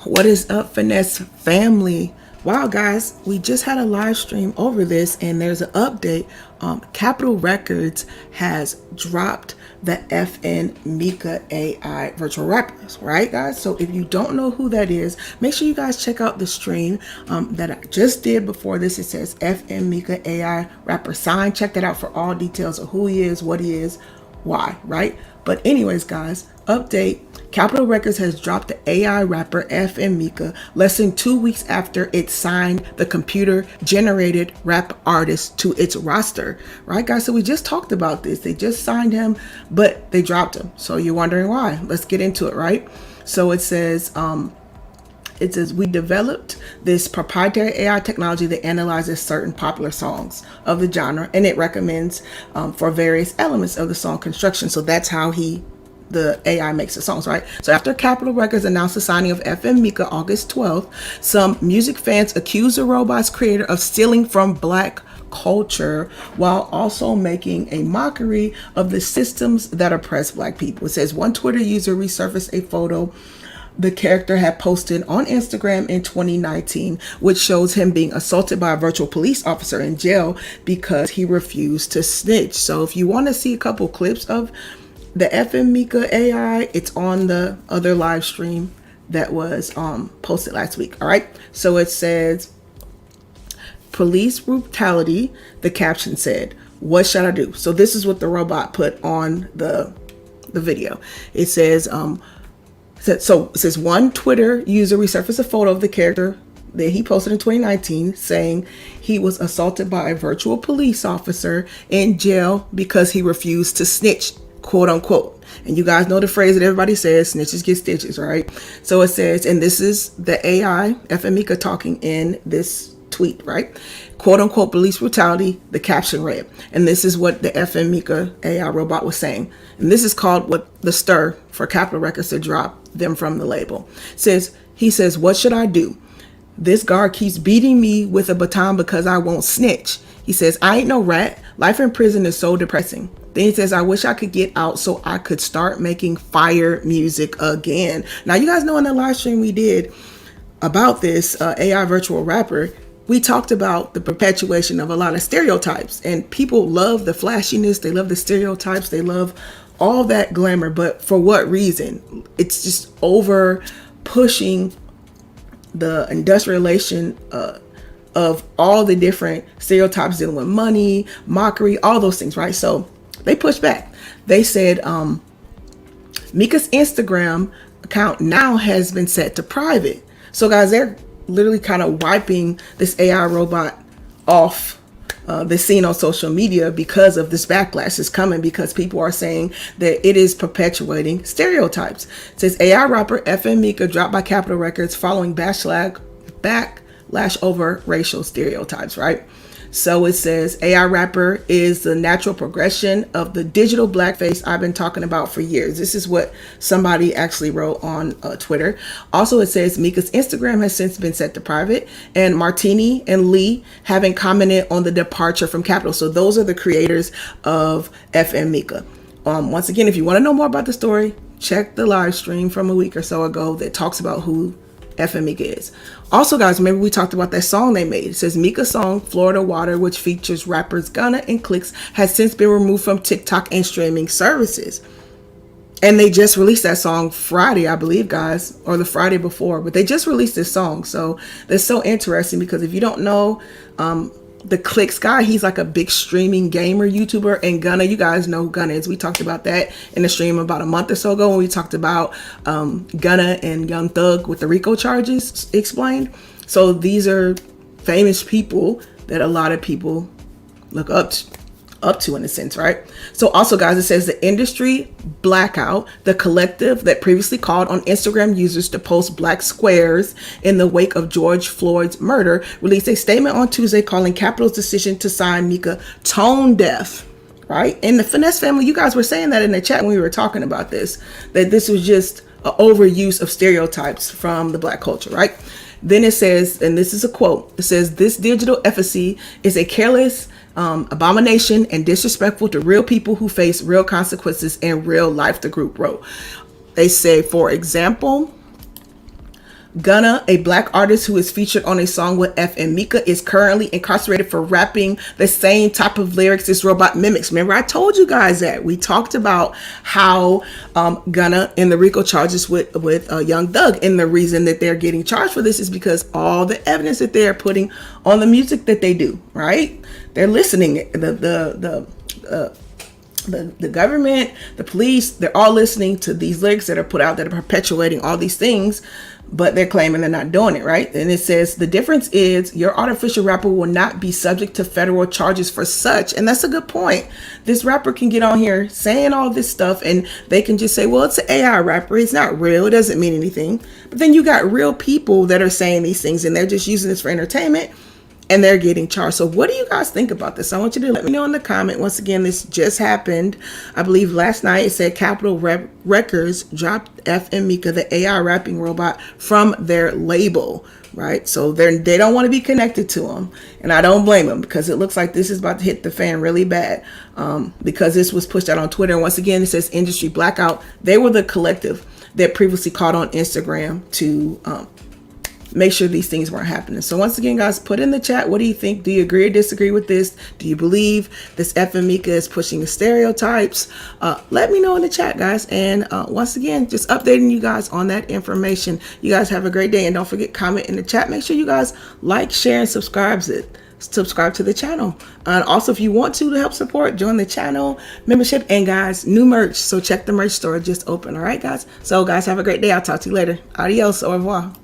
What is up, Finesse family? Wow, guys, we just had a live stream over this, and there's an update. Capitol Records has dropped the FN Meka AI virtual rappers, right, guys? So if you don't know who that is, make sure you guys check out the stream that I just did before this. It says FN Meka AI rapper sign. Check that out for all details of who he is, what he is, why, right? But anyways, guys, update. Capitol Records has dropped the AI rapper FN Meka less than 2 weeks after it signed the computer-generated rap artist to its roster. Right, guys? So we just talked about this. They just signed him, but they dropped him. So you're wondering why. Let's get into it, right? So it says, we developed this proprietary AI technology that analyzes certain popular songs of the genre, and it recommends for various elements of the song construction. So that's how the AI makes the songs, right? So after Capitol Records announced the signing of FN Meka August 12th, some music fans accused the robot's creator of stealing from Black culture while also making a mockery of the systems that oppress Black people. It says one Twitter user resurfaced a photo the character had posted on Instagram in 2019, which shows him being assaulted by a virtual police officer in jail because he refused to snitch. So if you want to see a couple clips of the FN Meka AI, it's on the other live stream that was posted last week. All right. So it says, police brutality. The caption said, "What should I do?" So this is what the robot put on the video. It says, it says one Twitter user resurfaced a photo of the character that he posted in 2019 saying he was assaulted by a virtual police officer in jail because he refused to snitch, quote unquote. And you guys know the phrase that everybody says, snitches get stitches, right? So it says, and this is the AI, FN Meka, talking in this tweet, right? Quote unquote, police brutality, the caption read. And this is what the FN Meka AI robot was saying. And this is called what the stir for Capitol Records to drop them from the label. He says, "What should I do? This guard keeps beating me with a baton because I won't snitch." He says, "I ain't no rat. Life in prison is so depressing." Then he says, "I wish I could get out so I could start making fire music again." Now, you guys know in the live stream we did about this AI virtual rapper, we talked about the perpetuation of a lot of stereotypes, and people love the flashiness. They love the stereotypes. They love all that glamour. But for what reason? It's just over pushing the industrialization of all the different stereotypes dealing with money, mockery, all those things, right? So they pushed back. They said Meka's Instagram account now has been set to private. So guys, they're literally kind of wiping this AI robot off the scene on social media because of this backlash is coming, because people are saying that it is perpetuating stereotypes. It says AI rapper FN Meka dropped by Capitol Records following backlash over racial stereotypes, right? So it says AI rapper is the natural progression of the digital blackface I've been talking about for years. This is what somebody actually wrote on Twitter. Also, it says Meka's Instagram has since been set to private, and Martini and Lee haven't commented on the departure from Capitol. So those are the creators of FN Meka. Once again, if you want to know more about the story, check the live stream from a week or so ago that talks about who FN Meka is. Also, guys, remember we talked about that song they made. It says Meka's song Florida Water, which features rappers Gunna and Clicks, has since been removed from TikTok and streaming services. And they just released that song Friday, I believe, guys, or the Friday before. But they just released this song. So that's so interesting, because if you don't know, the Clicks guy, he's like a big streaming gamer YouTuber, and Gunna, you guys know who Gunna is. We talked about that in the stream about a month or so ago when we talked about Gunna and Young Thug with the RICO charges explained. So these are famous people that a lot of people look up to in a sense, right? So also, guys, it says the industry blackout, the collective that previously called on Instagram users to post black squares in the wake of George Floyd's murder, released a statement on Tuesday calling Capitol's decision to sign Meka tone deaf, right? And the Finesse family, you guys were saying that in the chat when we were talking about this, that this was just an overuse of stereotypes from the Black culture, right? Then it says, and this is a quote, it says, "This digital efficacy is a careless abomination and disrespectful to real people who face real consequences in real life," the group wrote. They say, for example, Gunna, a black artist who is featured on a song with FN Meka, is currently incarcerated for rapping the same type of lyrics this robot mimics. Remember, I told you guys that. We talked about how Gunna in the RICO charges with Young Thug, and the reason that they're getting charged for this is because all the evidence that they're putting on the music that they do, right? They're listening. The government, the police, they're all listening to these lyrics that are put out that are perpetuating all these things, but they're claiming they're not doing it, right? And it says the difference is your artificial rapper will not be subject to federal charges for such. And that's a good point. This rapper can get on here saying all this stuff and they can just say, well, it's an AI rapper. It's not real. It doesn't mean anything. But then you got real people that are saying these things and they're just using this for entertainment, and they're getting charged. So what do you guys think about this? I want you to let me know in the comment. Once again, this just happened. I believe last night. It said Capitol Records dropped FN Meka, the AI rapping robot, from their label, right? So they don't want to be connected to them. And I don't blame them, because it looks like this is about to hit the fan really bad, because this was pushed out on Twitter. And once again, it says Industry Blackout. They were the collective that previously called on Instagram to make sure these things weren't happening. So once again, guys, put in the chat, what do you think? Do you agree or disagree with this? Do you believe this FN Meka is pushing the stereotypes? Let me know in the chat, guys. And once again, just updating you guys on that information. You guys have a great day, and don't forget, comment in the chat. Make sure you guys like, share, and subscribe to the channel. And also, if you want to help support, join the channel membership, and guys, new merch. So check the merch store, just open. All right, guys. So guys, have a great day. I'll talk to you later. Adios, au revoir.